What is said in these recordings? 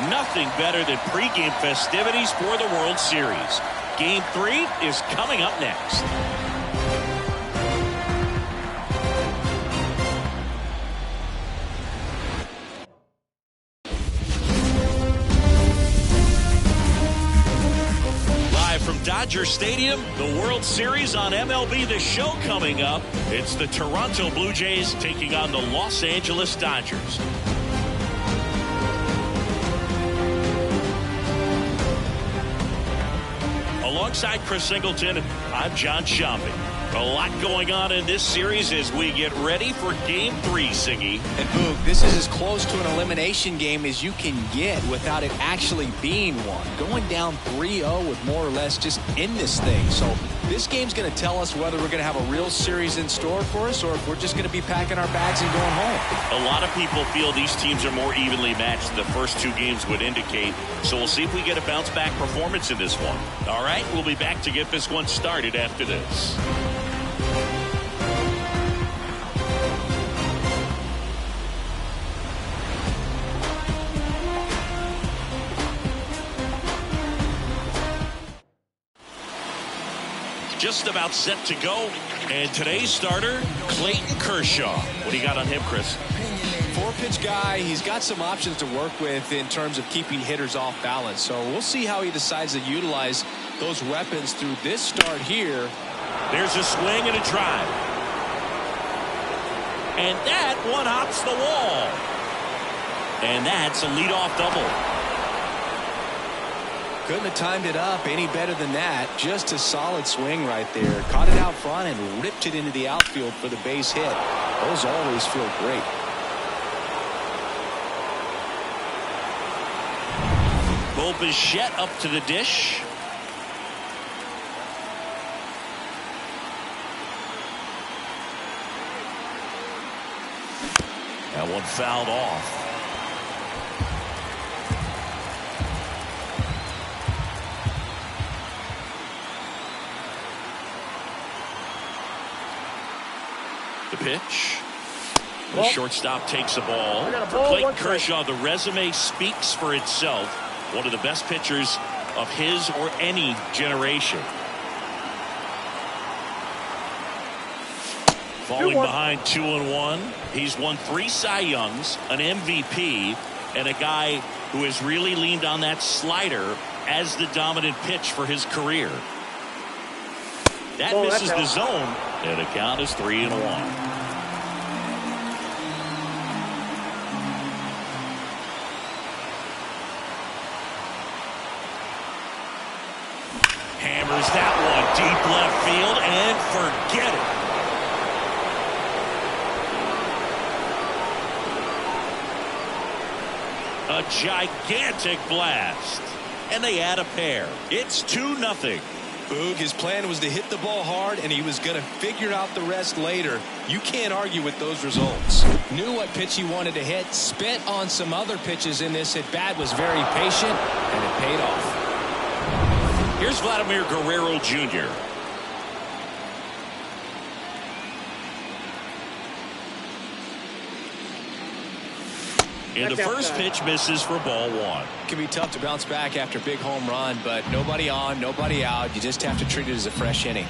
Nothing better than pregame festivities for the World Series. Game 3 is coming up next. Live from Dodger Stadium, the World Series on MLB The Show coming up. It's the Toronto Blue Jays taking on the Los Angeles Dodgers. Alongside Chris Singleton, I'm John Sciambi. A lot going on in this series as we get ready for Game 3, Siggy. And Boog, this is as close to an elimination game as you can get without it actually being one. Going down 3-0 with more or less just in this thing. So this game's going to tell us whether we're going to have a real series in store for us or if we're just going to be packing our bags and going home. A lot of people feel these teams are more evenly matched than the first 2 games would indicate. So we'll see if we get a bounce-back performance in this one. All right, we'll be back to get this one started after this. Just about set to go. And today's starter, Clayton Kershaw. What do you got on him, Chris? 4-pitch guy. He's got some options to work with in terms of keeping hitters off balance. So we'll see how he decides to utilize those weapons through this start here. There's a swing and a drive. And that one hops the wall. And that's a leadoff double. Couldn't have timed it up any better than that. Just a solid swing right there. Caught it out front and ripped it into the outfield for the base hit. Those always feel great. Bo Bichette up to the dish. That one fouled off. The pitch. The shortstop takes the ball. For Clayton Kershaw, the resume speaks for itself. One of the best pitchers of his or any generation. Falling behind 2-1. He's won 3 Cy Youngs, an MVP, and a guy who has really leaned on that slider as the dominant pitch for his career. That misses the zone, and the count is 3-1. Hammers that one deep left field and forget it. A gigantic blast. And they add a pair. It's 2-0. Boog, his plan was to hit the ball hard, and he was going to figure out the rest later. You can't argue with those results. Knew what pitch he wanted to hit, spent on some other pitches in this at bat, was very patient, and it paid off. Here's Vladimir Guerrero Jr. And the first pitch misses for ball 1. It can be tough to bounce back after a big home run, but nobody on, nobody out. You just have to treat it as a fresh inning.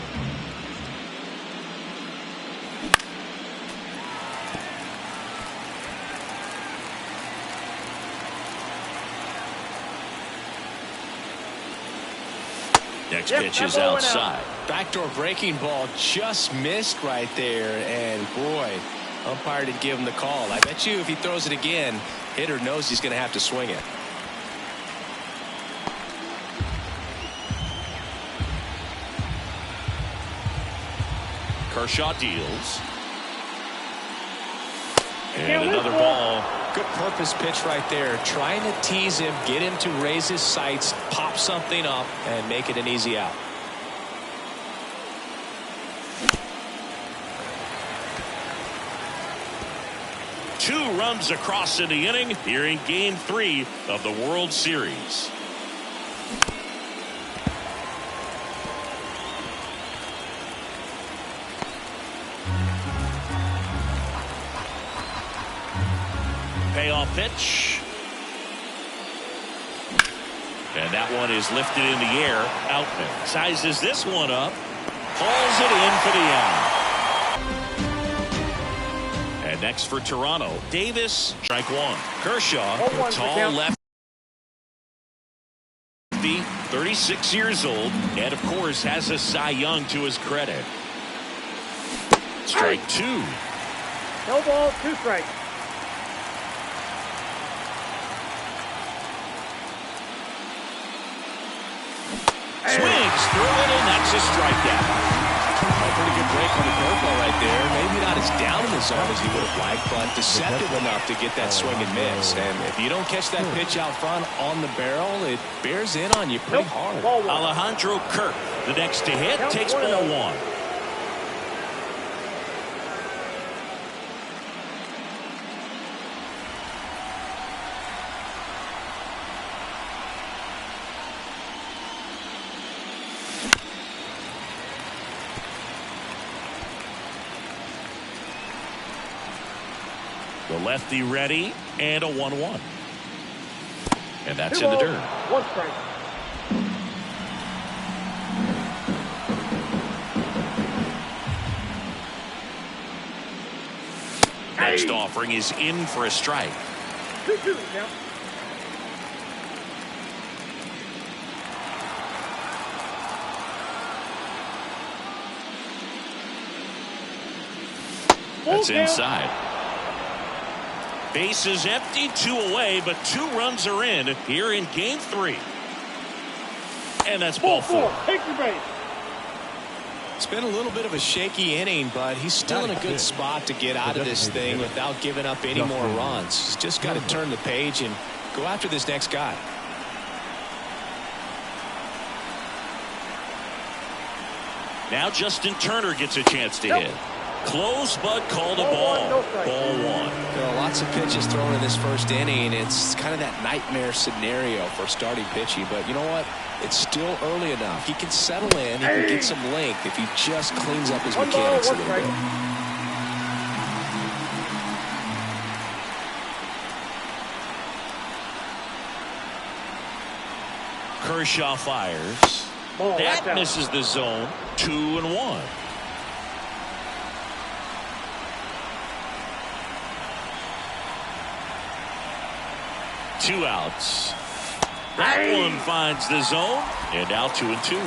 Next pitch is outside. Backdoor breaking ball just missed right there, and boy, umpire did give him the call. I bet you if he throws it again, hitter knows he's going to have to swing it. Kershaw deals. And another ball. Good purpose pitch right there. Trying to tease him, get him to raise his sights, pop something up, and make it an easy out. Two runs across in the inning here in Game 3 of the World Series. Payoff pitch. And that one is lifted in the air. Outman sizes this one up. Hauls it in for the out. And next for Toronto, Davis, strike one. Kershaw, tall lefty, 36 years old, and of course has a Cy Young to his credit. Strike two. No ball, 2 strikes. Swings through it, and that's a strikeout. A pretty good break on the curveball right there. Maybe not as down in the zone as he would have liked, but deceptive enough to get that swing and miss. And if you don't catch that pitch out front on the barrel, it bears in on you pretty hard. Alejandro Kirk, the next to hit, takes ball one. The lefty ready, and a 1-1. And that's in the dirt. 1 strike. Next offering is in for a strike. 2-2 now. That's inside. Base is empty, 2 away, but 2 runs are in here in game 3. And that's ball 4. Take your base. It's been a little bit of a shaky inning, but he's still in a good spot to get out of this thing without giving up any more runs. He's just got to turn the page and go after this next guy. Now Justin Turner gets a chance to hit. Close, but called a ball. Ball 1. Lots of pitches thrown in this first inning. It's kind of that nightmare scenario for starting pitching. But you know what? It's still early enough. He can settle in. He can get some length if he just cleans up his mechanics a little bit. Kershaw fires. That misses the zone. 2-1. Two outs. That one finds the zone, and now 2-2.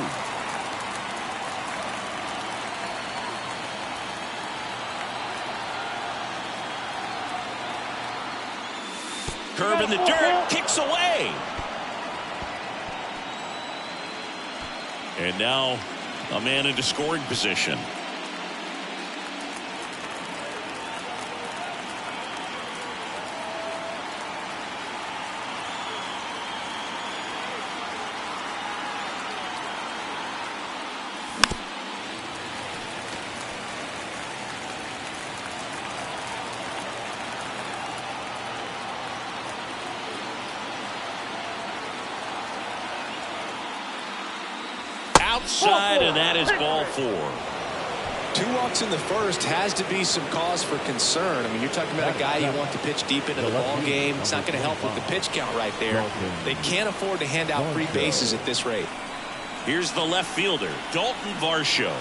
Curve in the dirt, kicks away. And now a man into scoring position. Outside, and that is ball 4. 2 walks in the first has to be some cause for concern. I mean, you're talking about a guy you want to pitch deep into the ball game. It's not going to help with the pitch count right there. They can't afford to hand out free bases at this rate. Here's the left fielder, Dalton Varsho.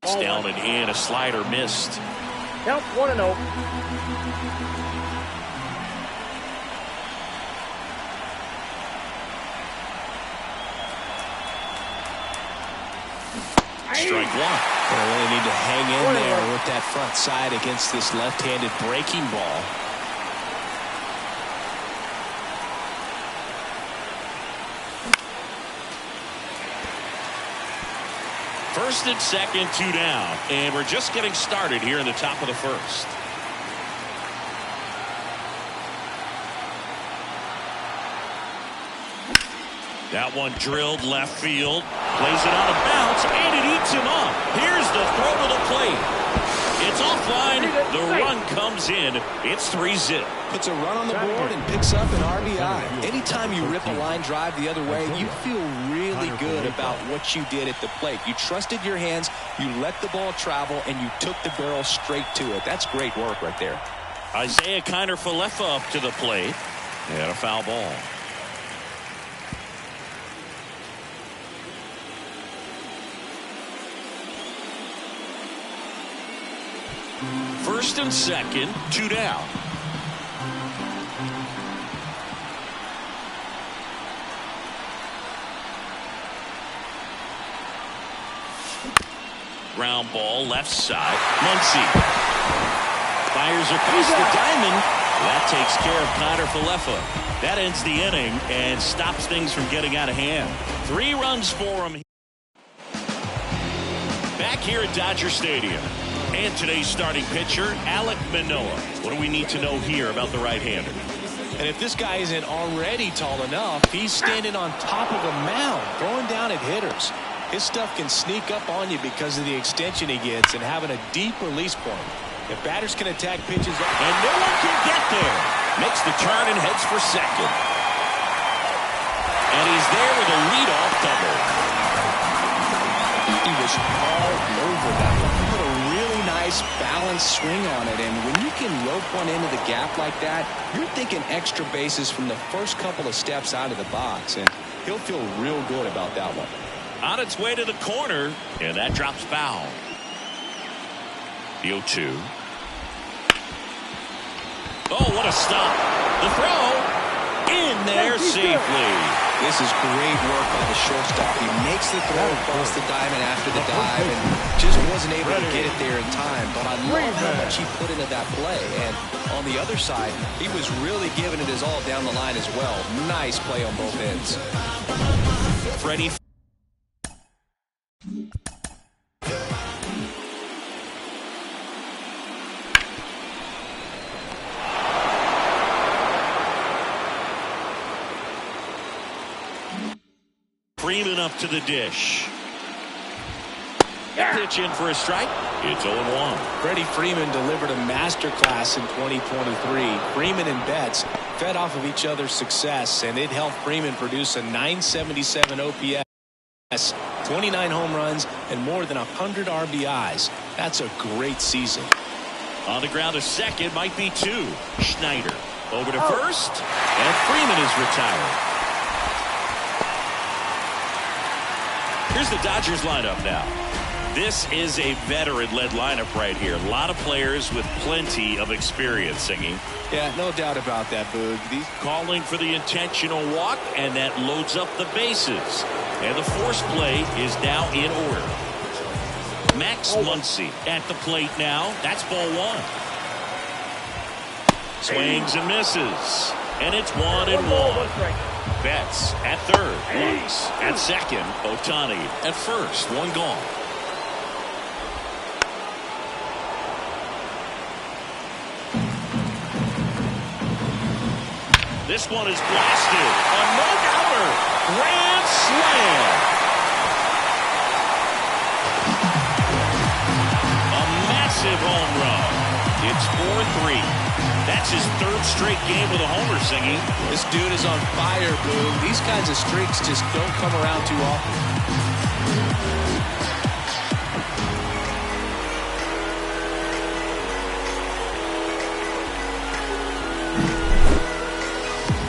It's down and in, a slider missed. Count 1-0. Strike 1. They really need to hang in there with that front side against this left-handed breaking ball. First and second, 2 down. And we're just getting started here in the top of the first. That one drilled left field. Plays it on a bounce, and it eats him up. Here's the throw to the plate. It's It's offline. The run comes in. It's 3-zip. Puts a run on the board and picks up an RBI. Anytime you rip a line drive the other way, you feel really good about what you did at the plate. You trusted your hands, you let the ball travel, and you took the barrel straight to it. That's great work right there. Isaiah Kiner-Falefa up to the plate. And a foul ball. First and second, 2 down. Ground ball left side. Muncy fires across the diamond. That takes care of Kiner-Falefa. That ends the inning and stops things from getting out of hand. 3 runs for him. Back here at Dodger Stadium. And today's starting pitcher, Alek Manoah. What do we need to know here about the right-hander? And if this guy isn't already tall enough, he's standing on top of a mound, throwing down at hitters. His stuff can sneak up on you because of the extension he gets and having a deep release point. If batters can attack pitches, and no one can get there. Makes the turn and heads for second. And he's there with a leadoff double. He was all over that one. He put a really nice balanced swing on it, and when you can rope one into the gap like that, you're thinking extra bases from the first couple of steps out of the box, and he'll feel real good about that one. On its way to the corner, and that drops foul. The 0-2. Oh, what a stop. The throw in there safely. This is great work by the shortstop. He makes the throw across the diamond after the dive and just wasn't able to get it there in time. But I love how much he put into that play. And on the other side, he was really giving it his all down the line as well. Nice play on both ends. Freddie. Freeman up to the dish. Pitch in for a strike. It's 0-1. Freddie Freeman delivered a masterclass in 2023. Freeman and Betts fed off of each other's success, and it helped Freeman produce a 977 OPS, 29 home runs, and more than 100 RBIs. That's a great season. On the ground to second, might be 2. Schneider over to first, and Freeman is retired. Here's the Dodgers lineup now. This is a veteran-led lineup right here. A lot of players with plenty of experience singing. Yeah, no doubt about that, Boog. Calling for the intentional walk, and that loads up the bases. And the force play is now in order. Max Muncy at the plate now. That's ball 1. Swings and misses. And it's 1-1. Betts at third. Lux at second. Ohtani at first. 1 gone. This one is blasted. A no-doubter. Grand slam. A massive home run. It's 4-3. That's his 3rd straight game with a homer singing. This dude is on fire, Boog. These kinds of streaks just don't come around too often.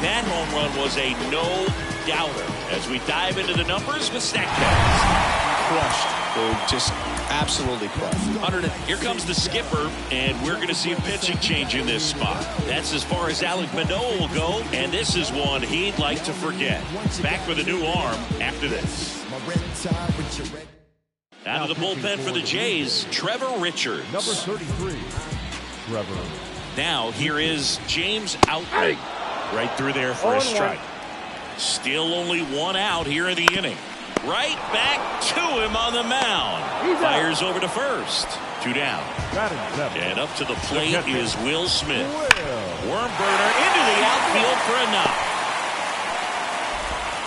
That home run was a no-doubter. As we dive into the numbers with StatCast. Crushed, Boog. Just absolutely crushed. Here comes the skipper, and we're going to see a pitching change in this spot. That's as far as Alek Manoah will go, and this is one he'd like to forget. Back with a new arm after this. Out of the bullpen for the Jays, Trevor Richards. Number 33, Trevor. Now here is James Outman. Right through there for a strike. Still only 1 out here in the inning. Right back to him on the mound. Fires over to first. 2 down. And up to the plate is Will Smith. Worm burner into the outfield for a knock.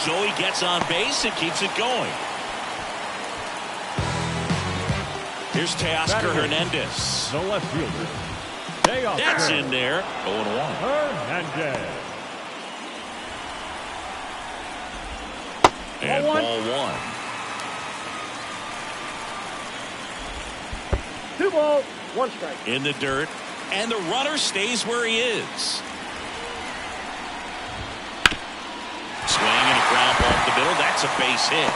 So he gets on base and keeps it going. Here's Teoscar Hernandez. The left fielder. That's in there. 0-1. Hernandez. And ball one. 2 balls, 1 strike. In the dirt. And the runner stays where he is. Swing and a ground ball up the middle. That's a base hit.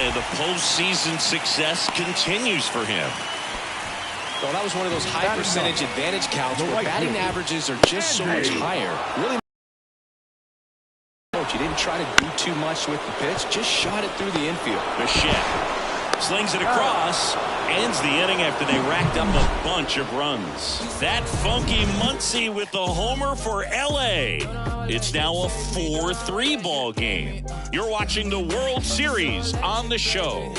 And the postseason success continues for him. Well, that was one of those high percentage advantage counts where batting averages are just so much higher. Really, you didn't try to do too much with the pitch, just shot it through the infield. Bichette slings it across, ends the inning after they racked up a bunch of runs. That funky Muncy with the homer for LA. It's now a 4-3 ball game. You're watching the World Series on the show.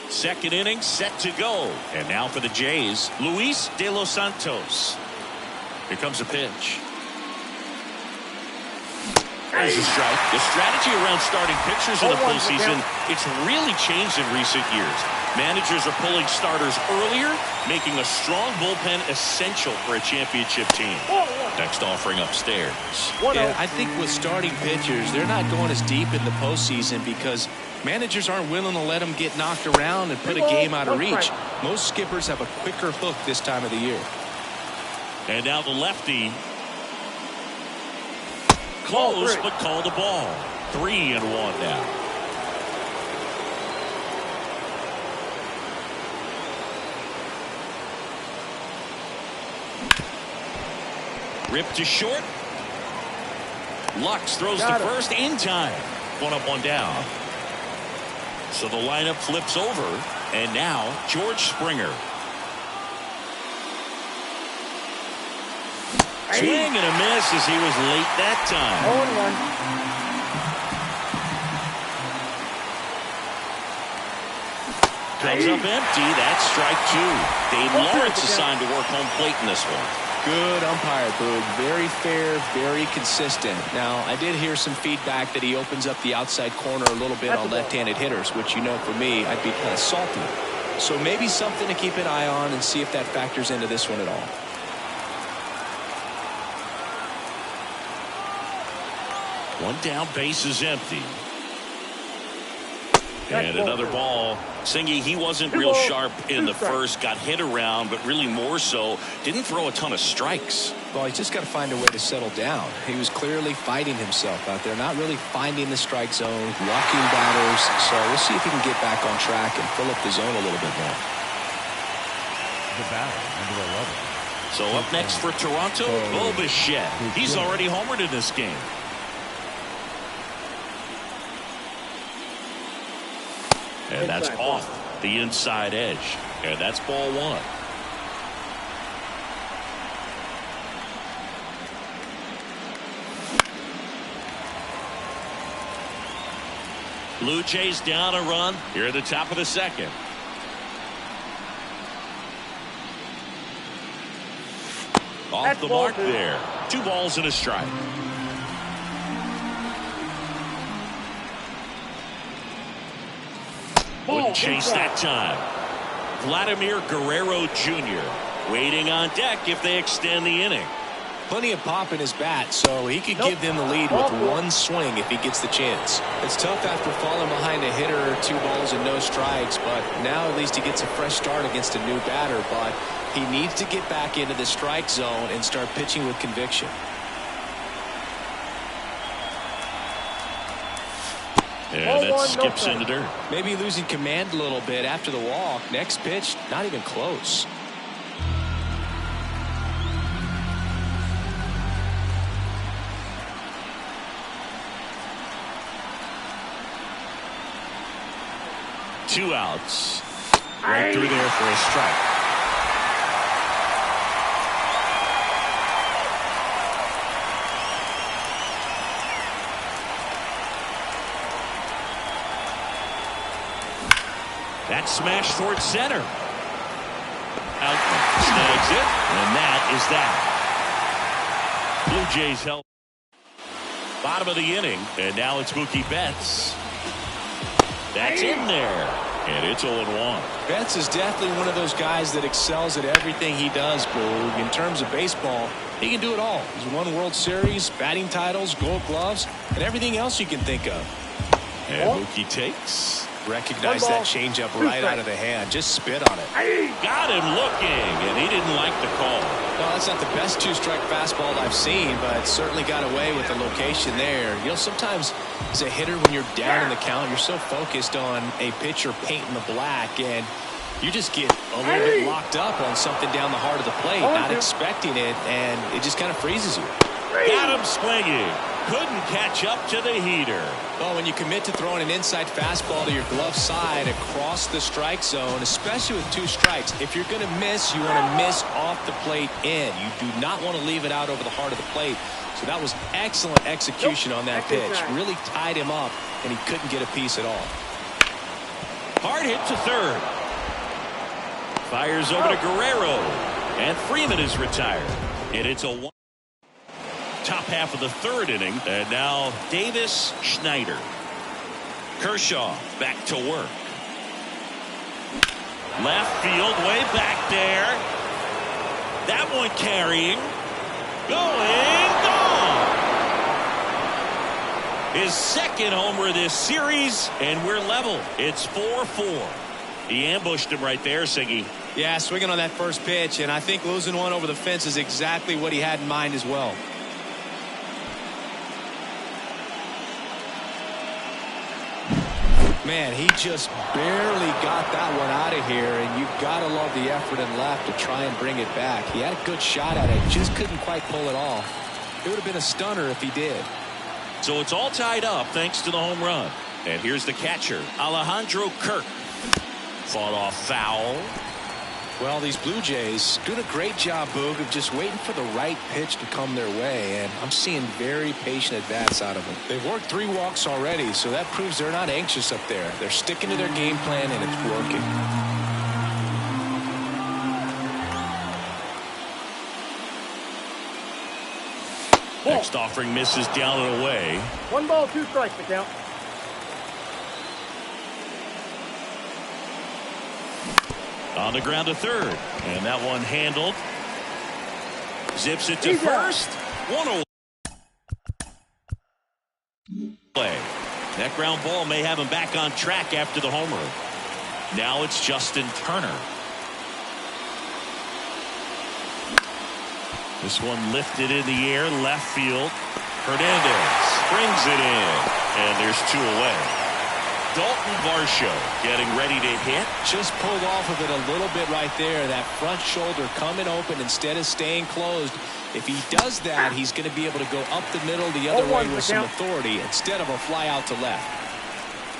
Second inning set to go. And now for the Jays, Luis De Los Santos. Here comes a pitch. There's a strike. The strategy around starting pitchers in the postseason, it's really changed in recent years. Managers are pulling starters earlier, making a strong bullpen essential for a championship team. Next offering upstairs. Yeah, I think with starting pitchers, they're not going as deep in the postseason because managers aren't willing to let them get knocked around and put a game out of reach. Most skippers have a quicker hook this time of the year. And now the lefty. Close, but call the ball. 3-1 now. Rip to short. Lux throws to first in time. 1 up, 1 down. So the lineup flips over. And now George Springer. Swing and a miss as he was late that time. 0-1. Comes up empty. That's strike 2. Dave Lawrence assigned to work home plate in this one. Good umpire, Boog. Very fair, very consistent. Now, I did hear some feedback that he opens up the outside corner a little bit on left-handed hitters, which, you know, for me, I'd be kind of salty. So maybe something to keep an eye on and see if that factors into this one at all. One down, base is empty. And another ball. Singy, he wasn't real sharp in the first, got hit around, but really more so, didn't throw a ton of strikes. Well, he's just got to find a way to settle down. He was clearly fighting himself out there, not really finding the strike zone, walking batters. So we'll see if he can get back on track and fill up the zone a little bit more. The batter, number 11. So up next for Toronto, Bo Bichette. He's already homered in this game. And that's off the inside edge. And that's ball 1. Blue Jays down a run here at the top of the second. Off the mark there. 2 balls and a strike. Wouldn't chase that time. Vladimir Guerrero Jr. waiting on deck if they extend the inning. Plenty of pop in his bat, so he could give them the lead with 1 swing if he gets the chance. It's tough after falling behind a hitter, 2 balls and no strikes, but now at least he gets a fresh start against a new batter, but he needs to get back into the strike zone and start pitching with conviction. And that skips in the dirt. Maybe losing command a little bit after the walk. Next pitch, not even close. Two outs. Right through there for a strike. That smash towards center. Outman snags it, and that is that. Blue Jays help. Bottom of the inning, and now it's Mookie Betts. That's in there. And it's 0-1. Betts is definitely one of those guys that excels at everything he does, Boog. In terms of baseball, he can do it all. He's won World Series, batting titles, Gold Gloves, and everything else you can think of. And Mookie takes. Recognize that changeup right out of the hand. Just spit on it. Got him looking, and he didn't like the call. No, that's not the best two-strike fastball I've seen, but certainly got away with the location there. You know, sometimes as a hitter, when you're down in the count, you're so focused on a pitcher painting the black, and you just get a little bit locked up on something down the heart of the plate, not expecting it, and it just kind of freezes you. Got him swinging. Couldn't catch up to the heater. Well, when you commit to throwing an inside fastball to your glove side across the strike zone, especially with two strikes, if you're going to miss, you want to miss off the plate in. You do not want to leave it out over the heart of the plate. So that was excellent execution on that pitch. Really tied him up, and he couldn't get a piece at all. Hard hit to third. Fires over to Guerrero. And Freeman is retired. And it's a 1. Top half of the third inning, and now Davis, Schneider. Kershaw back to work. Left field, way back there. That one carrying. Going, gone. His second homer this series, and we're level. It's 4-4. He ambushed him right there, Siggy. Yeah, swinging on that first pitch, and I think losing one over the fence is exactly what he had in mind as well. Man, he just barely got that one out of here, and you've got to love the effort and left to try and bring it back. He had a good shot at it, just couldn't quite pull it off. It would have been a stunner if he did. So it's all tied up thanks to the home run. And here's the catcher, Alejandro Kirk. Fought off foul. Well, these Blue Jays doing a great job, Boog, of just waiting for the right pitch to come their way, and I'm seeing very patient at-bats out of them. They've worked 3 walks already, so that proves they're not anxious up there. They're sticking to their game plan, and it's working. Next offering misses down and away. 1 ball, 2 strikes to count. On the ground to third. And that one handled. Zips it to first. 1-0. Play. That ground ball may have him back on track after the homer. Now it's Justin Turner. This one lifted in the air, left field. Hernandez brings it in. And there's 2 away. Dalton Varsho getting ready to hit. Just pulled off of it a little bit right there. That front shoulder coming open instead of staying closed. If he does that, he's going to be able to go up the middle the other way with some authority instead of a fly out to left.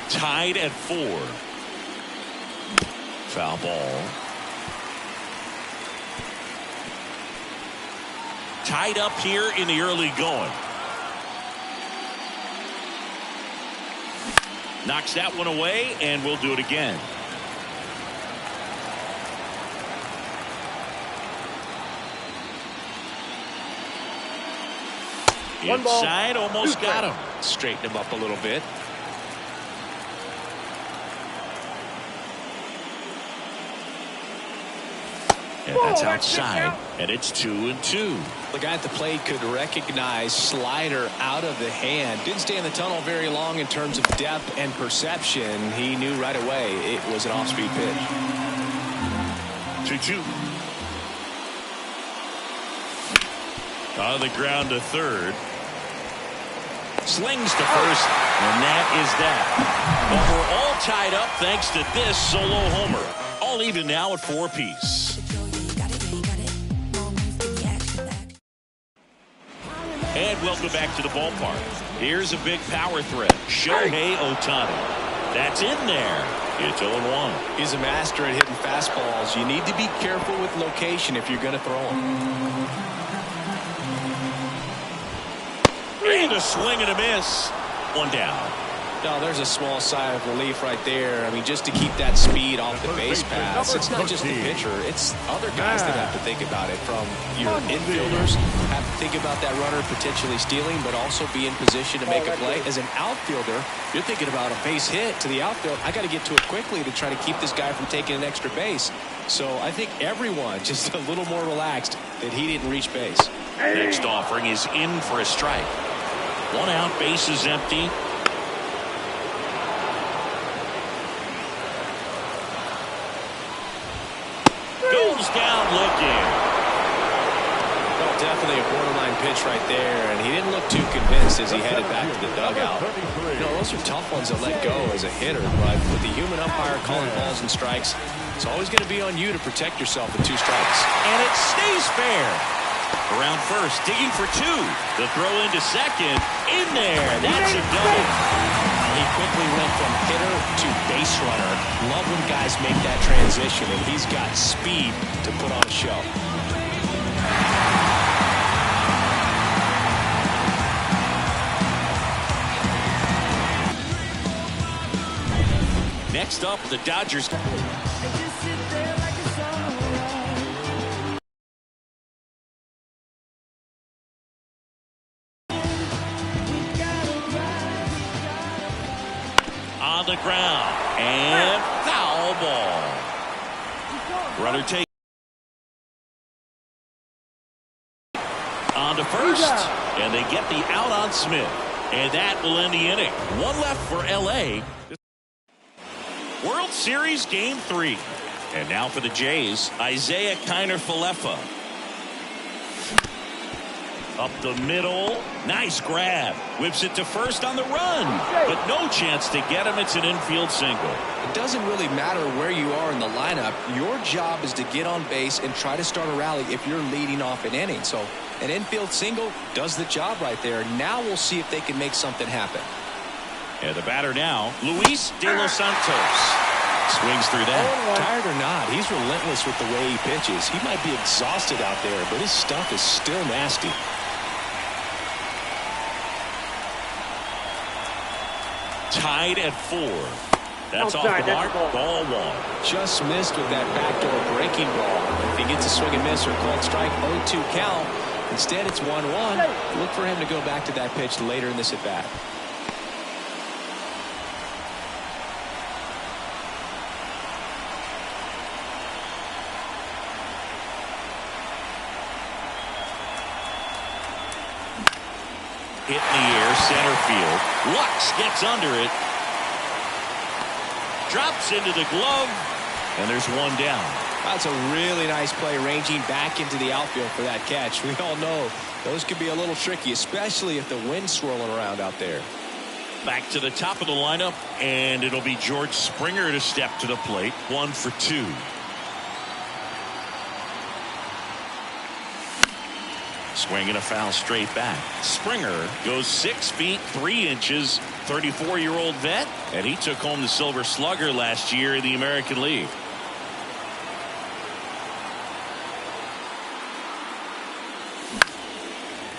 Tied at 4. Foul ball. Tied up here in the early going. Knocks that one away, and we'll do it again. Inside, almost got him. Straighten him up a little bit. And that's outside, and it's 2-2. The guy at the plate could recognize slider out of the hand. Didn't stay in the tunnel very long in terms of depth and perception. He knew right away it was an off-speed pitch. 2-2. On the ground to third. Slings to first, and that is that. But we're all tied up thanks to this solo homer. All even now at 4 apiece. And welcome back to the ballpark. Here's a big power threat. Shohei Ohtani. That's in there. It's 0-1. He's a master at hitting fastballs. You need to be careful with location if you're going to throw them. And a swing and a miss. 1 down. No, there's a small sigh of relief right there. I mean, just to keep that speed off the base paths. It's not just the pitcher. It's other guys that have to think about it. From your infielders, have to think about that runner potentially stealing, but also be in position to make a play. As an outfielder, you're thinking about a base hit to the outfield. I got to get to it quickly to try to keep this guy from taking an extra base. So I think everyone just a little more relaxed that he didn't reach base. Next offering is in for a strike. 1 out, base is empty. Goes down looking. Well, definitely a borderline pitch right there, and he didn't look too convinced as he headed back to the dugout. You know, those are tough ones to let go as a hitter, but with the human umpire calling balls and strikes, it's always going to be on you to protect yourself with 2 strikes. And it stays fair. Around first, digging for 2. The throw into second. In there. That's a double. He quickly went from hitter to base runner. Love when guys make that transition, and he's got speed to put on a show. Next up, the Dodgers. On the ground, and foul ball. Runner take on to first, and they get the out on Smith, and that will end the inning. 1 left for LA. World Series Game 3, and now for the Jays, Isaiah Kiner-Falefa. Up the middle. Nice grab. Whips it to first on the run. But no chance to get him. It's an infield single. It doesn't really matter where you are in the lineup. Your job is to get on base and try to start a rally if you're leading off an inning. So an infield single does the job right there. Now we'll see if they can make something happen. And the batter now, Luis De Los Santos. Swings through that. Tired or not, he's relentless with the way he pitches. He might be exhausted out there, but his stuff is still nasty. Tied at 4. That's off the mark. Ball 1. Just missed with that backdoor breaking ball. If he gets a swing and miss or called strike, 0-2 count. Instead, it's 1-1. Look for him to go back to that pitch later in this at bat. Hit in the air, center field. Lux gets under it. Drops into the glove, and there's 1 down. That's a really nice play, ranging back into the outfield for that catch. We all know those could be a little tricky, especially if the wind's swirling around out there. Back to the top of the lineup, and it'll be George Springer to step to the plate. 1 for 2. Swinging a foul straight back. Springer goes 6 feet 3 inches. 34-year-old vet, and he took home the Silver Slugger last year in the American League.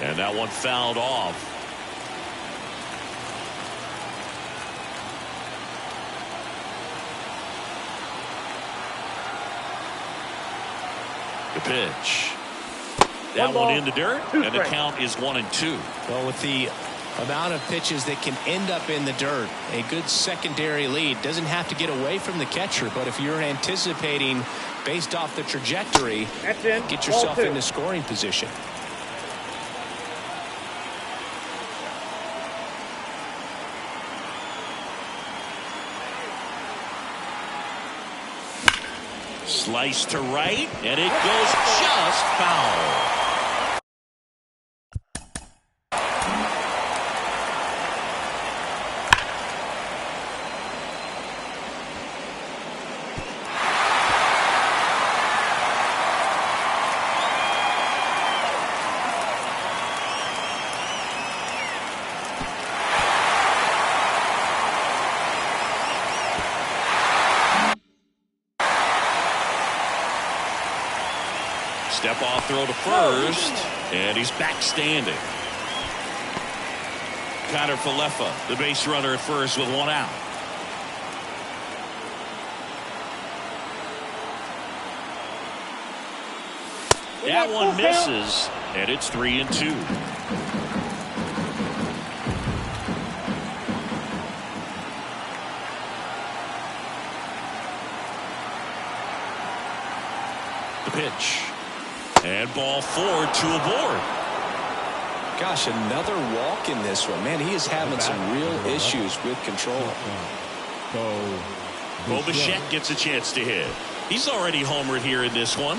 And that one fouled off. The pitch. That one in the dirt, and the count is 1-2. Well, with the amount of pitches that can end up in the dirt, a good secondary lead doesn't have to get away from the catcher, but if you're anticipating based off the trajectory, get yourself into scoring position. Slice to right, and it goes just foul. Step off throw to first, and he's back standing. Connor Falefa, the base runner at first with one out. That one misses, and it's 3-2. The pitch. And ball 4, 2 aboard. Gosh, another walk in this one. Man, he is having some real issues with control. Bo Bichette gets a chance to hit. He's already homered here in this one.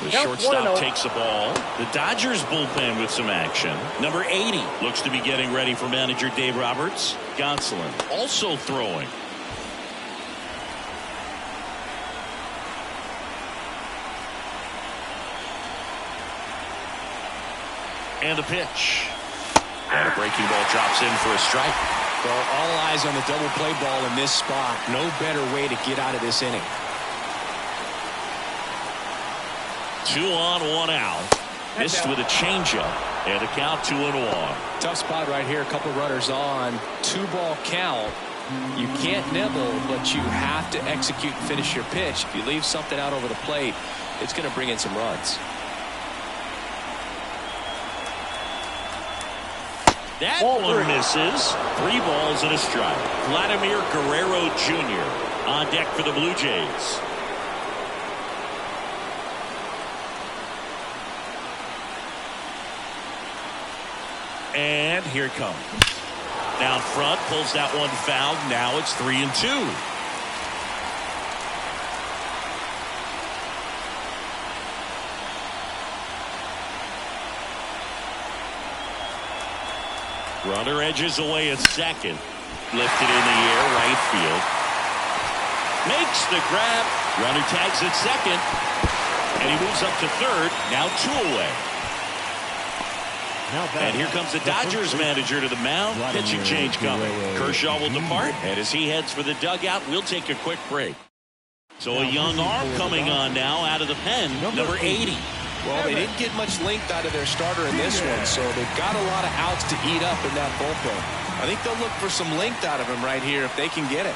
The shortstop takes the ball. The Dodgers bullpen with some action. Number 80 looks to be getting ready for manager Dave Roberts. Gonsolin also throwing. And the pitch. And a breaking ball drops in for a strike. Well, all eyes on the double play ball in this spot. No better way to get out of this inning. 2 on, 1 out. Missed with a changeup. And a count 2-1. Tough spot right here. A couple runners on. 2-ball count. You can't nibble, but you have to execute and finish your pitch. If you leave something out over the plate, it's going to bring in some runs. That one misses. 3 balls and a strike. Vladimir Guerrero Jr. on deck for the Blue Jays. And here it comes. Down front, pulls that one foul. Now it's 3-2. Runner edges away at second. Lifted in the air, right field. Makes the grab. Runner tags at second. And he moves up to third. Now 2 away. And here comes the Dodgers manager to the mound. Pitching change coming. Kershaw will depart. And as he heads for the dugout, we'll take a quick break. So a young arm coming on now out of the pen. Number 80. Well, they didn't get much length out of their starter in this one, so they've got a lot of outs to eat up in that bullpen. I think they'll look for some length out of him right here if they can get it.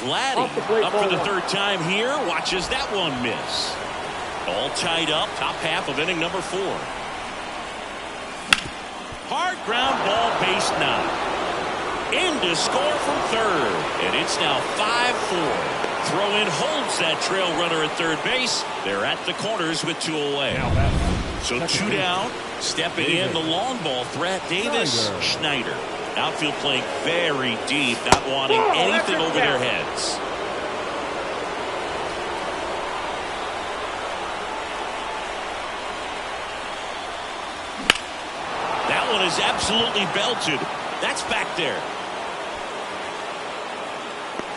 Vladdy up for the 3rd time here. Watches that one miss. All tied up. Top half of inning number 4. Hard ground ball, base 9. In to score from third. And it's now 5-4. Throw in holds that trail runner at third base. They're at the corners with 2 away. So 2 down. Stepping in the long ball threat, Davis Schneider. Outfield playing very deep, not wanting anything over their heads. That one is absolutely belted. That's back there.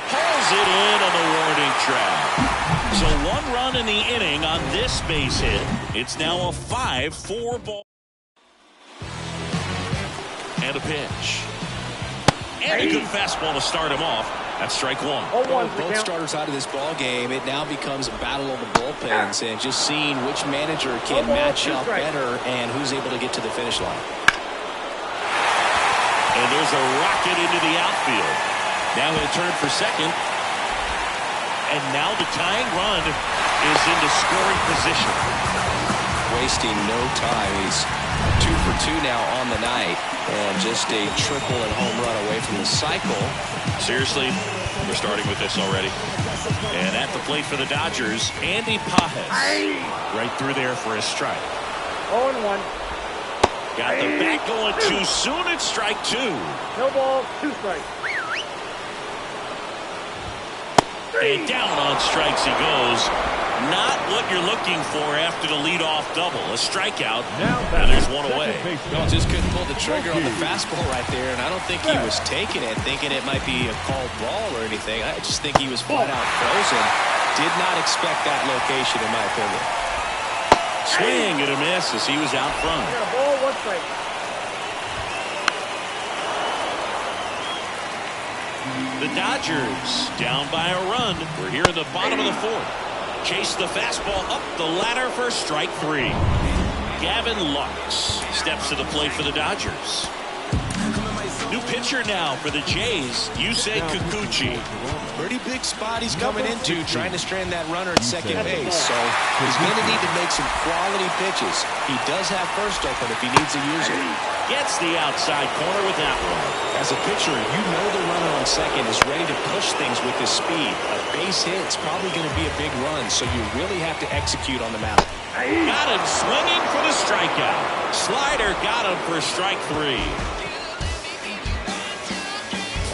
Hauls it in on the warning track. So 1 run in the inning on this base hit. It's now a 5-4 ball. And a pitch. And a good fastball to start him off. That's strike 1. Both starters out of this ball game. It now becomes a battle of the bullpens and just seeing which manager can match up better and who's able to get to the finish line. And there's a rocket into the outfield. Now he'll turn for second. And now the tying run is into scoring position. Wasting no time. He's 2 for 2 now on the night. And just a triple and home run away from the cycle. Seriously, we're starting with this already. And at the plate for the Dodgers, Andy Pajes. Right through there for a strike. 0-1. Got the bat going too soon. It's strike 2. No balls, 2 strikes. And down on strikes he goes. Not what you're looking for after the leadoff double. A strikeout. And there's 1 away. No, just couldn't pull the trigger on the fastball right there. And I don't think he was taking it, thinking it might be a called ball or anything. I just think he was flat out frozen. Did not expect that location, in my opinion. Swing and a miss as he was out front. We got a ball, 1 strike. The Dodgers down by a run. We're here in the bottom of the 4th. Chase the fastball up the ladder for strike 3. Gavin Lux steps to the plate for the Dodgers. New pitcher now for the Jays, Yusei Kikuchi. Pretty big spot he's coming into, trying to strand that runner at second base. So he's going to need to make some quality pitches. He does have first open if he needs to use it. Gets the outside corner with that one. As a pitcher, you know the runner on second is ready to push things with his speed. A base hit's probably going to be a big run, so you really have to execute on the mound. Got him swinging for the strikeout. Slider got him for strike 3.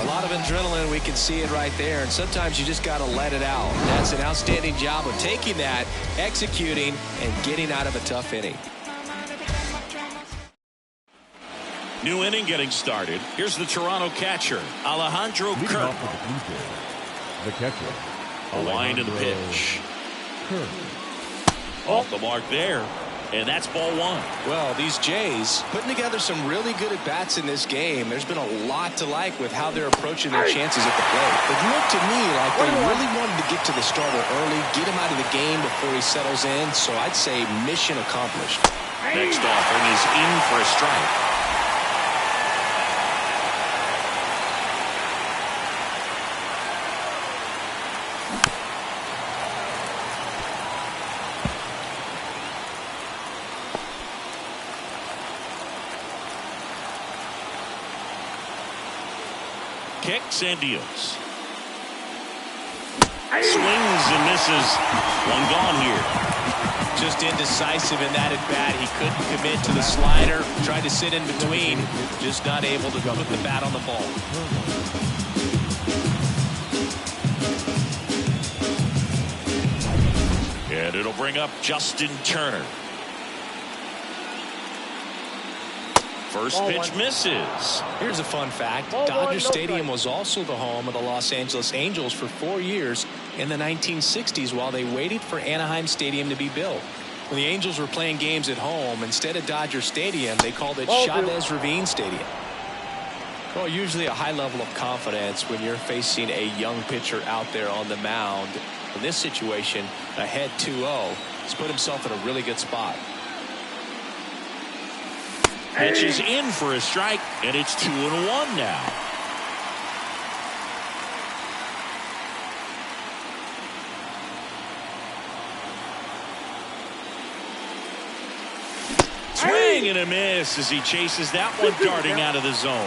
A lot of adrenaline, we can see it right there, and sometimes you just got to let it out. That's an outstanding job of taking that, executing, and getting out of a tough inning. New inning getting started. Here's the Toronto catcher, Alejandro Leading Kirk. off for the Blue Jays, the catcher. A line to the pitch. Off the mark there. And that's ball 1. Well, these Jays putting together some really good at-bats in this game. There's been a lot to like with how they're approaching their chances at the plate. It looked to me like they really wanted to get to the starter early, get him out of the game before he settles in. So I'd say mission accomplished. Next offering is in for a strike. Kicks and deals. Swings and misses. One gone here. Just indecisive in that at-bat. He couldn't commit to the slider. Tried to sit in between. Just not able to put the bat on the ball. And it'll bring up Justin Turner. First pitch misses. Here's a fun fact. Dodger Stadium was also the home of the Los Angeles Angels for 4 years in the 1960s while they waited for Anaheim Stadium to be built. When the Angels were playing games at home, instead of Dodger Stadium, they called it Chavez Ravine Stadium. Well, usually a high level of confidence when you're facing a young pitcher out there on the mound. In this situation, ahead 2-0, he's put himself in a really good spot. Pitch is in for a strike, and it's 2-1 now. Swing and a miss as he chases that one darting out of the zone.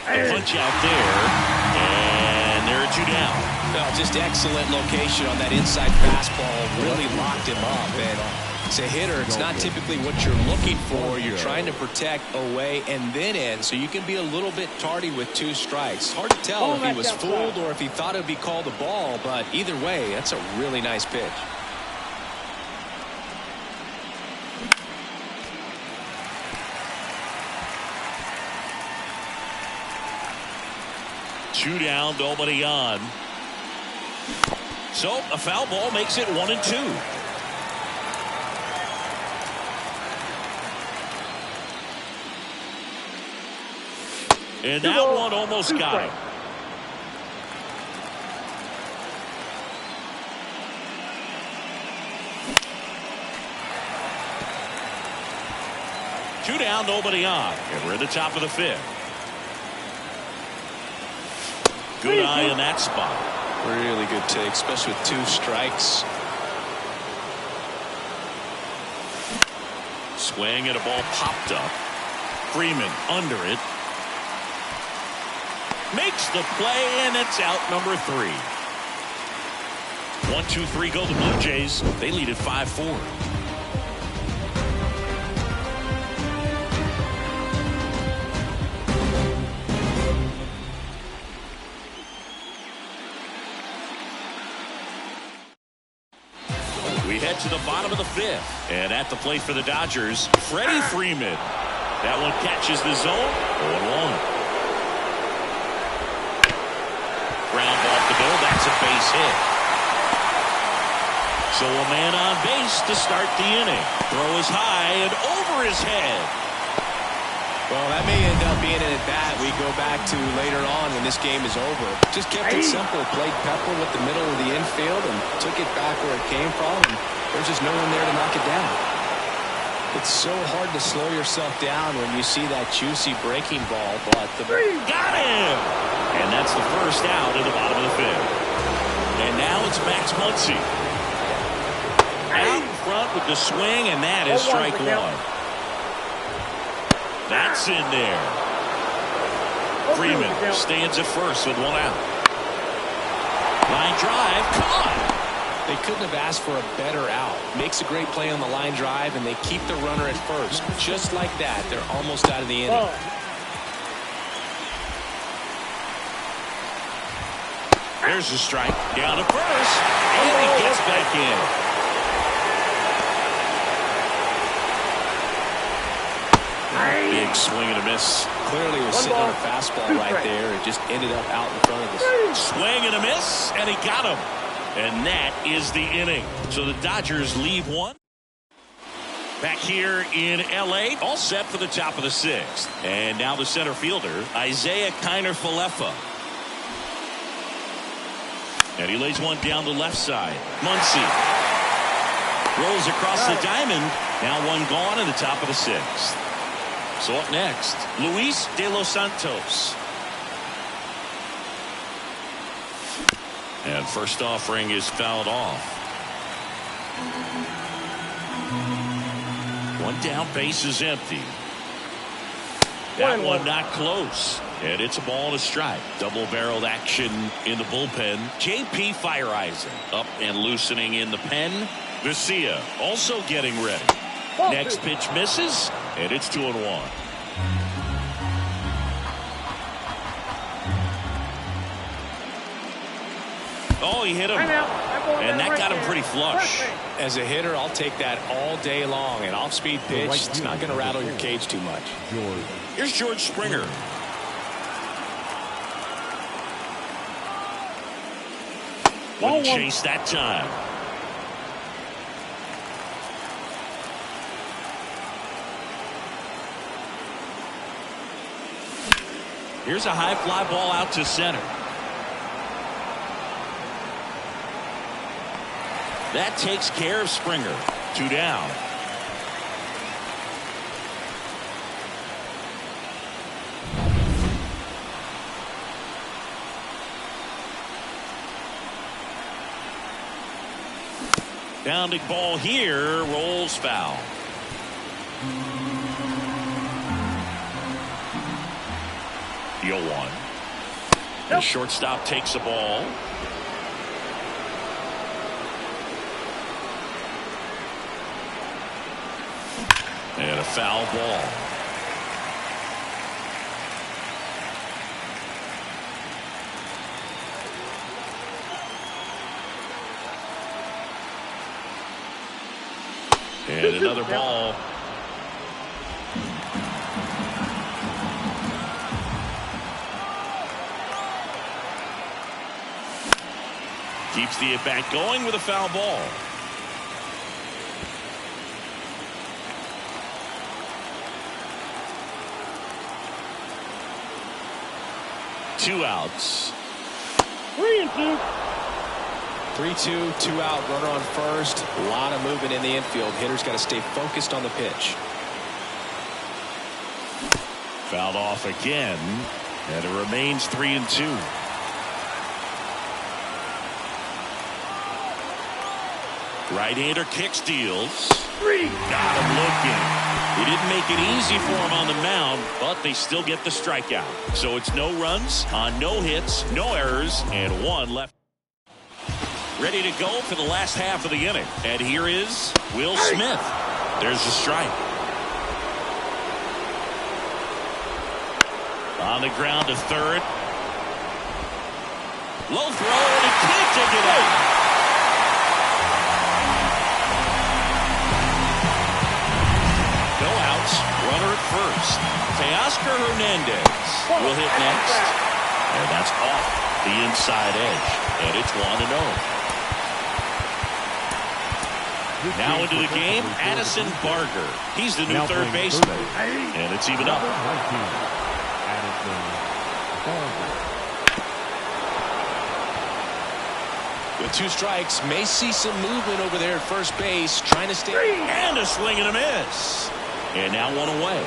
A punch out there, and there are 2 down. No, just excellent location on that inside fastball. Really locked him up. And as a hitter, it's not typically what you're looking for. You're trying to protect away and then in, so you can be a little bit tardy with 2 strikes. Hard to tell if he was fooled or if he thought it would be called a ball, but either way, that's a really nice pitch. Two down, nobody on. So a foul ball makes it 1-2. And that one almost got him. Two down, nobody on. And we're at the top of the 5th. Good eye in that spot. Really good take, especially with 2 strikes. Swing and a ball popped up. Freeman under it. Makes the play, and it's out number 3. 1-2-3 go the Blue Jays. They lead at 5-4. We head to the bottom of the 5th, and at the plate for the Dodgers, Freddie Freeman. That one catches the zone. 0-1. Ground off the middle. That's a base hit. So a man on base to start the inning. Throw is high and over his head. Well, that may end up being an at-bat we go back to later on when this game is over. Just kept it simple, played pepper with the middle of the infield and took it back where it came from. And there's just no one there to knock it down. It's so hard to slow yourself down when you see that juicy breaking ball, but got him! And that's the first out in the bottom of the fifth. And now it's Max Muncy. Out in front with the swing, and that is strike one. That's in there. Freeman stands at first with one out. Line drive, caught. They couldn't have asked for a better out. Makes a great play on the line drive, and they keep the runner at first. Just like that, they're almost out of the inning. There's the strike. Down to first. And he gets back in. Big swing and a miss. Clearly was sitting on a fastball right there. It just ended up out in front of us. Swing and a miss, and he got him. And that is the inning. So the Dodgers leave one. Back here in L.A., all set for the top of the sixth. And now the center fielder, Isaiah Kiner-Falefa. And he lays one down the left side. Muncy rolls across the diamond. Now one gone in the top of the sixth. So up next, Luis De Los Santos. And first offering is fouled off. One down, base is empty. That one not close. And it's a ball and a strike. Double-barreled action in the bullpen. J.P. Fireisen up and loosening in the pen. Garcia also getting ready. Next pitch misses, and it's 2-1. Oh, he hit him. And that got him pretty flush. As a hitter, I'll take that all day long. An off-speed pitch, it's not going to rattle your cage too much. Here's George Springer. Wouldn't chase that time. Here's a high fly ball out to center. That takes care of Springer. 2 down. Pounding ball here, rolls foul. The 0-1. The shortstop takes the ball. And a foul ball. And another ball. Keeps the at-bat going with a foul ball. Two outs. 3-2. 3-2, 2 out, runner on first. A lot of movement in the infield. Hitter's got to stay focused on the pitch. Fouled off again, and it remains 3-2. Right-hander kick steals. Got him looking. He didn't make it easy for him on the mound, but they still get the strikeout. So it's no runs on no hits, no errors, and one left. Ready to go for the last half of the inning. And here is Will Smith. There's the strike. On the ground to third. Low throw, and he can't take it out. No outs. Runner at first. Teoscar Hernandez will hit next. And that's off the inside edge. And it's 1-0. Now into the game, Addison Barger. He's the new third baseman. And it's even up. 19, Addison Barger. With 2 strikes, may see some movement over there at first base, trying to stay. And a swing and a miss. And now 1 away.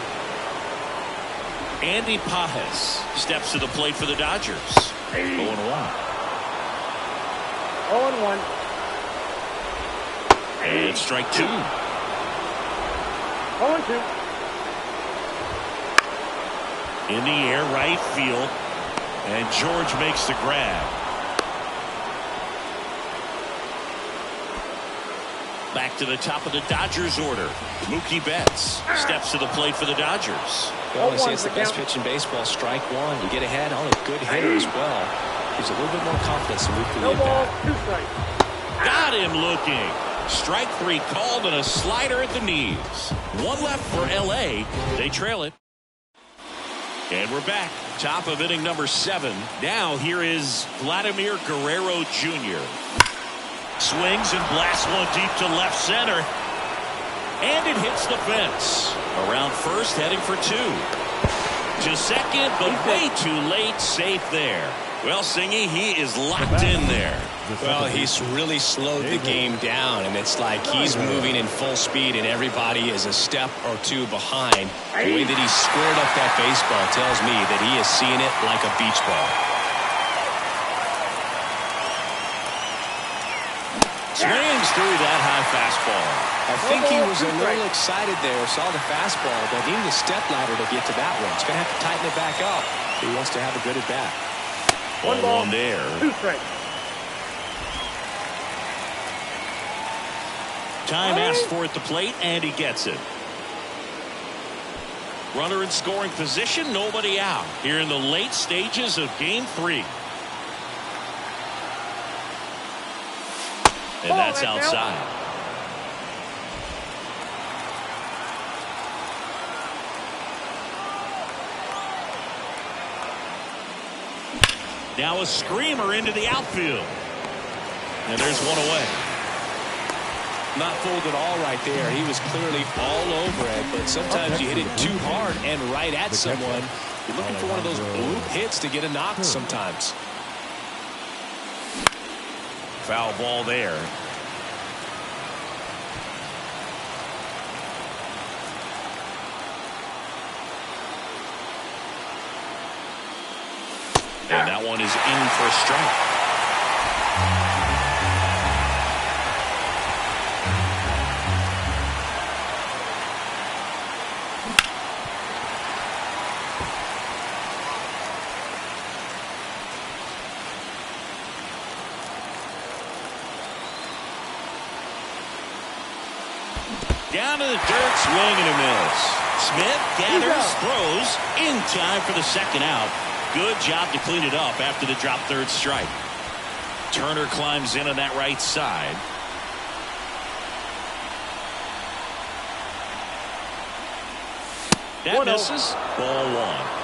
Andy Pajes steps to the plate for the Dodgers. 0-1. 0-1. And strike 2. 0-2. In the air, right field. And George makes the grab. Back to the top of the Dodgers order. Mookie Betts steps to the plate for the Dodgers. Well, they say it's the best pitch in baseball. Strike 1. You get ahead on a good hitter as well. Gives a little bit more confidence to move through the Ball, at-bat. 2 strikes. Got him looking. Strike 3 called and a slider at the knees. 1 left for L.A. They trail it. And we're back. Top of inning number 7. Now here is Vladimir Guerrero Jr. Swings and blasts one deep to left center. And it hits the fence. Around first, heading for 2. To second, but way too late. Safe there. Well, Singy, he is locked in there. Well, he's really slowed the game down, and it's like he's moving in full speed, and everybody is a step or 2 behind. The way that he squared up that baseball tells me that he is seeing it like a beach ball. Swings through that high fastball. I think he was a little excited there, saw the fastball, but needed a step ladder to get to that one. He's going to have to tighten it back up if he wants to have a good at-bat. 1 ball, there. 2 strikes. Time asked for at the plate, and he gets it. Runner in scoring position, nobody out. Here in the late stages of Game 3. And that's outside. Now a screamer into the outfield. And there's 1 away. Not fooled at all right there. He was clearly all over it, but sometimes you hit it too hard and right at someone. You're looking for one of those bloop hits to get a knock sometimes. Foul ball there. And that one is in for a strike. Down to the dirt, swing and a miss. Smith gathers, throws, in time for the second out. Good job to clean it up after the drop third strike. Turner climbs in on that right side. That misses. Ball 1.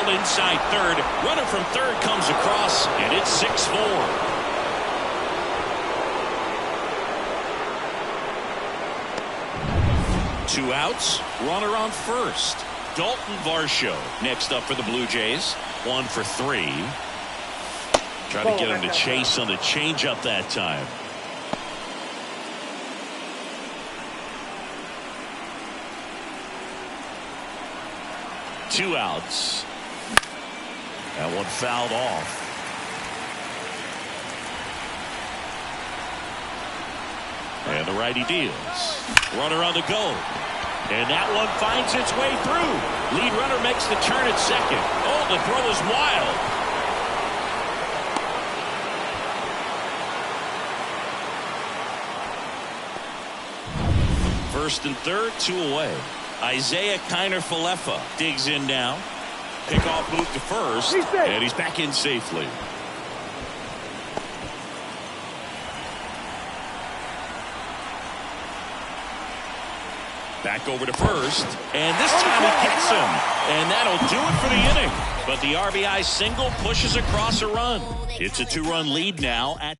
Inside third. Runner from third comes across, and it's 6-4. Two outs. Runner on first. Dalton Varsho next up for the Blue Jays. 1 for 3. Try to get him to chase on the changeup that time. Two outs. That one fouled off. And the righty deals. Runner on the go. And that one finds its way through. Lead runner makes the turn at second. Oh, the throw is wild. First and third, 2 away. Isaiah Kiner-Falefa digs in now. Pickoff move to first, and he's back in safely. Back over to first, and this time he gets him, and that'll do it for the inning. But the RBI single pushes across a run. It's a 2-run lead now at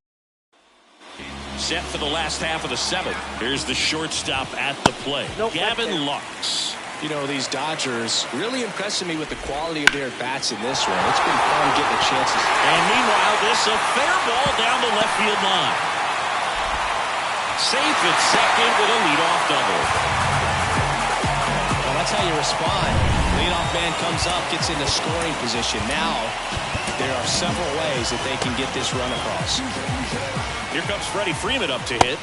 set for the last half of the 7th. Here's the shortstop at the plate, Gavin Lux. You know, these Dodgers really impressing me with the quality of their bats in this one. It's been fun getting the chances. And meanwhile, this a fair ball down the left field line. Safe at second with a leadoff double. Well, that's how you respond. Leadoff man comes up, gets into scoring position. Now, there are several ways that they can get this run across. Here comes Freddie Freeman up to hit.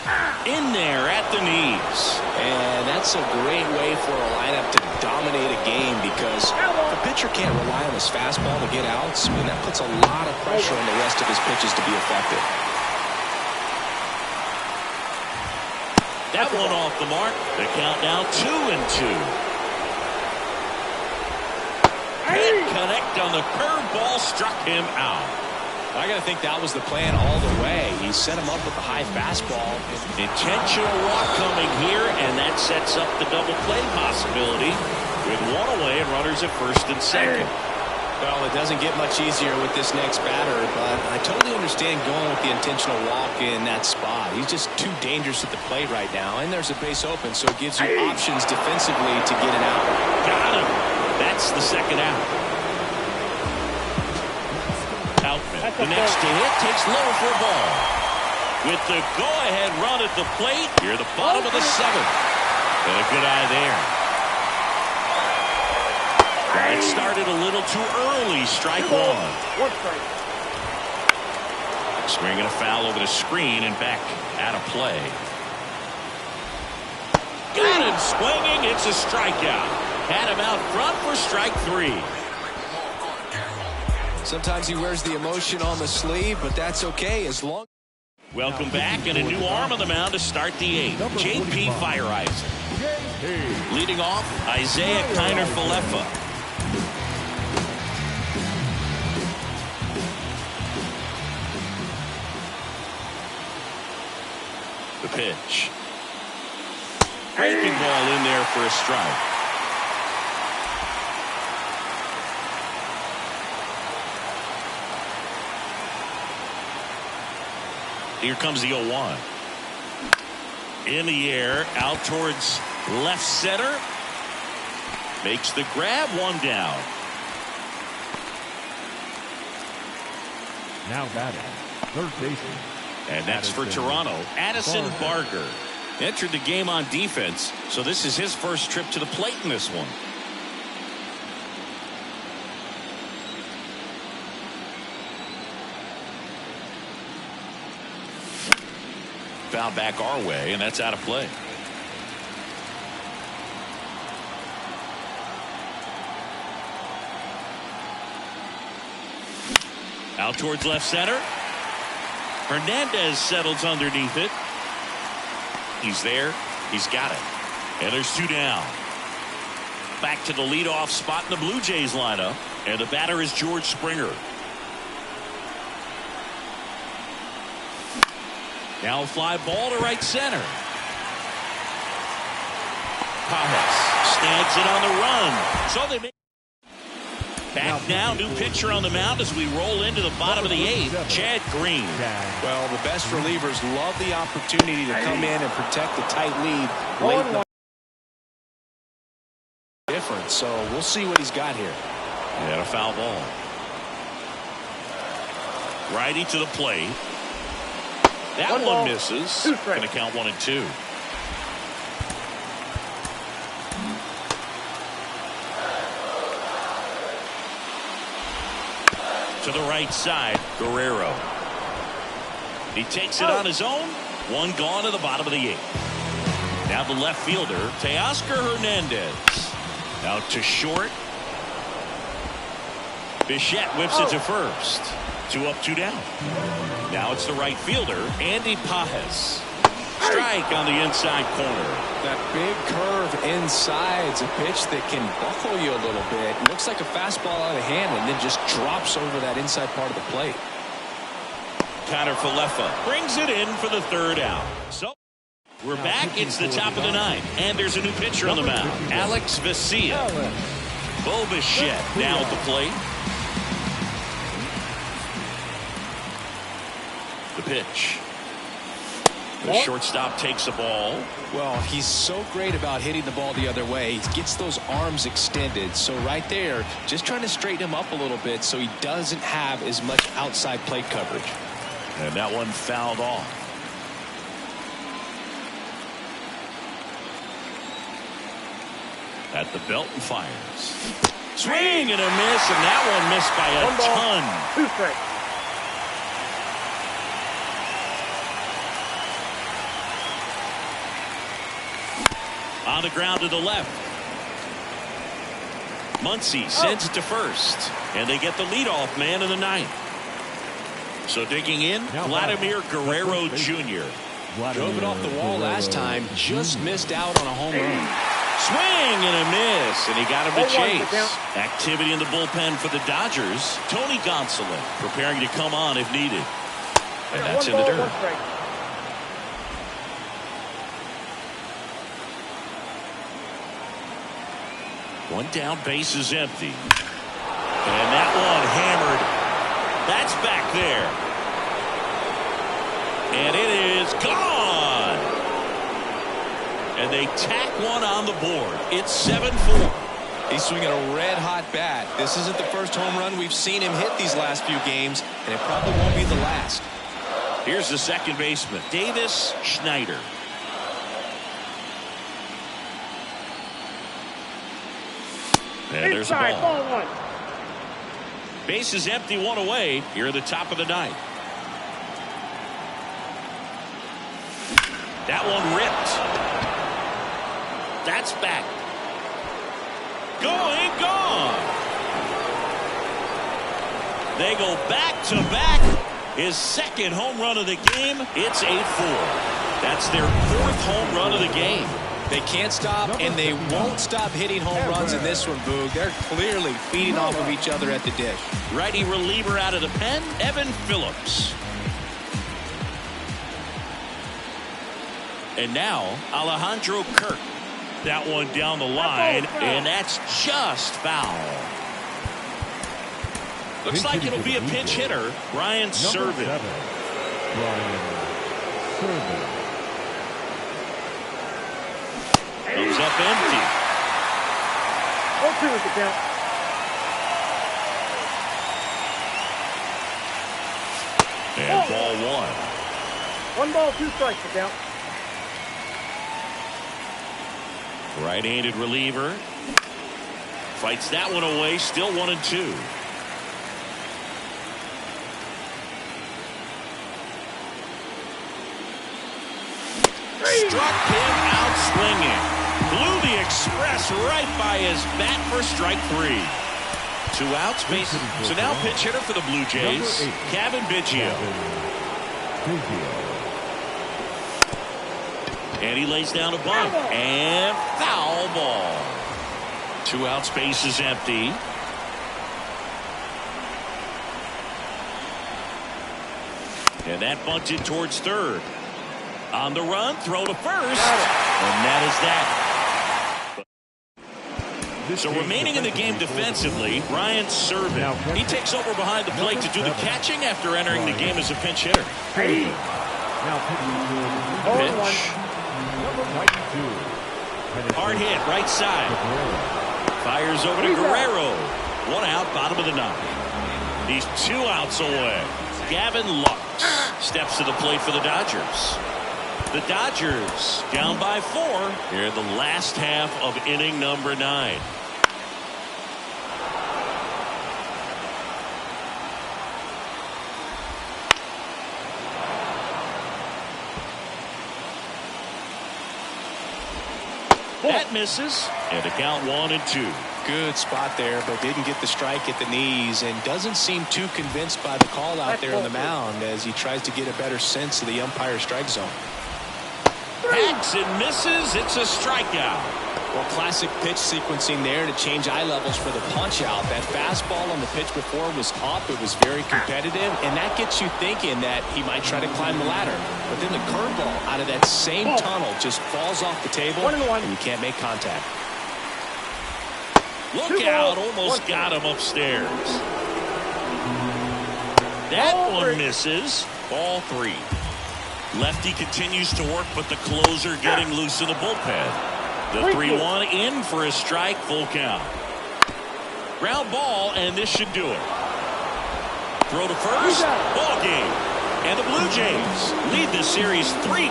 In there at the knees. And that's a great way for a lineup to dominate a game because the pitcher can't rely on his fastball to get outs, and that puts a lot of pressure on the rest of his pitches to be effective. That one off the mark. The count now 2-2. Can't connect on the curveball, struck him out. I got to think that was the plan all the way. He set him up with the high fastball. Intentional walk coming here, and that sets up the double play possibility with one away and runners at first and second. Well, it doesn't get much easier with this next batter, but I totally understand going with the intentional walk in that spot. He's just too dangerous at the plate right now, and there's a base open, so it gives you options defensively to get an out. Got him. That's the second out. Outman, the next to hit, takes low for a ball. With the go-ahead run at the plate, here the bottom of the 7th. And a good eye there. That started a little too early. Strike one. Swinging a foul over the screen and back out of play. Got him swinging. It's a strikeout. Had him out front for strike 3. Sometimes he wears the emotion on the sleeve, but that's okay as long. Welcome back, and a new arm on the mound to start the 8th. J.P. Fireisen. Leading off, Isaiah Kiner-Falefa. The pitch. Breaking ball in there for a strike. Here comes the 0-1. In the air, out towards left center. Makes the grab, one down. Now batting, third baseman. And that's for Toronto. Addison Barger entered the game on defense, so this is his first trip to the plate in this one. Foul back our way, and that's out of play. Out towards left center. Hernandez settles underneath it. He's there. He's got it. And there's 2 down. Back to the leadoff spot in the Blue Jays lineup. And the batter is George Springer. Now a fly ball to right center. Pajes snags it on the run. So they make back now, new pitcher on the mound as we roll into the bottom of the 8th, Chad Green. Well, the best relievers love the opportunity to come in and protect the tight lead late in the difference. So we'll see what he's got here. And a foul ball. Righty to the plate. That one misses. Going to count 1-2. To the right side, Guerrero. He takes it on his own. One gone to the bottom of the 8th. Now the left fielder, Teoscar Hernandez. Out to short. Bichette whips it to first. 2 up, 2 down. Now it's the right fielder, Andy Pajes. Strike on the inside corner. That big curve inside's a pitch that can buckle you a little bit. It looks like a fastball out of hand and then just drops over that inside part of the plate. Kiner-Falefa brings it in for the 3rd out. So We're back. It's the top of the ninth. And there's a new pitcher on the mound. Alex Vesia. Bo Bichette now at the plate. The pitch. The shortstop takes the ball. Well, he's so great about hitting the ball the other way. He gets those arms extended. So right there, just trying to straighten him up a little bit so he doesn't have as much outside plate coverage. And that one fouled off. At the belt and fires. Swing and a miss, and that one missed by a ton. 2 strikes. On the ground to the left. Muncy sends it to first. And they get the leadoff man in the ninth. So digging in, Vladimir Guerrero Jr. Drove it off the wall last time. Just missed out on a home run. Swing and a miss. And he got him to chase. Activity in the bullpen for the Dodgers. Tony Gonsolin preparing to come on if needed. And that's in the dirt. One down, base is empty. And that one hammered. That's back there. And it is gone. And they tack one on the board. It's 7-4. He's swinging a red-hot bat. This isn't the first home run we've seen him hit these last few games, and it probably won't be the last. Here's the second baseman, Davis Schneider. And there's a ball. Ball 1. Base is empty, one away. Here at the top of the ninth. That one ripped. That's back. Going, gone. They go back to back. His second home run of the game. It's 8-4. That's their fourth home run of the game. They can't stop, and they won't stop hitting home runs in this one, Boog. They're clearly feeding off of each other at the dish. Righty reliever out of the pen, Evan Phillips. And now, Alejandro Kirk. That one down the line, and that's just foul. Looks like it'll be a pinch hitter, Brian Serven. Brian Serven. Comes up empty. 0-2 is the count. And ball 1. 1 ball, 2 strikes the count. Right-handed reliever. Fights that one away. Still 1-2. Struck him out swinging. Blew the express right by his bat for strike 3. 2 outs, bases. So now pitch hitter for the Blue Jays, Kevin Biggio. And he lays down a bunt. And foul ball. 2 outs, base is empty. And that bunted towards third. On the run, throw to first. And that is that. So remaining in the game defensively, Brian Serven. He takes over behind the plate to do the catching after entering the game as a pinch hitter. Hey. Pitch. Hard hit, right side. Fires over to Guerrero. 1 out, bottom of the 9th. He's 2 outs away. Gavin Lux steps to the plate for the Dodgers. The Dodgers down by 4 here in the last half of inning number 9. That misses, and a count 1-2. Good spot there, but didn't get the strike at the knees, and doesn't seem too convinced by the call out there on the mound as he tries to get a better sense of the umpire's strike zone. Hacks and misses. It's a strikeout. Well, classic pitch sequencing there to change eye levels for the punch out. That fastball on the pitch before was up. It was very competitive, and that gets you thinking that he might try to climb the ladder. But then the curveball out of that same tunnel just falls off the table, and you can't make contact. Look out, almost got him upstairs. That one misses. Ball 3. Lefty continues to work, but the closer getting loose in the bullpen. The 3-1 in for a strike, full count. Ground ball, and this should do it. Throw to first, ball game. And the Blue Jays lead the series 3-0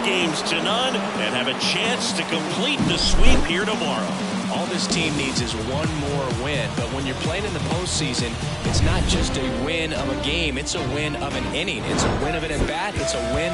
and have a chance to complete the sweep here tomorrow. All this team needs is one more win, but when you're playing in the postseason, it's not just a win of a game, it's a win of an inning. It's a win of an at-bat, it's a win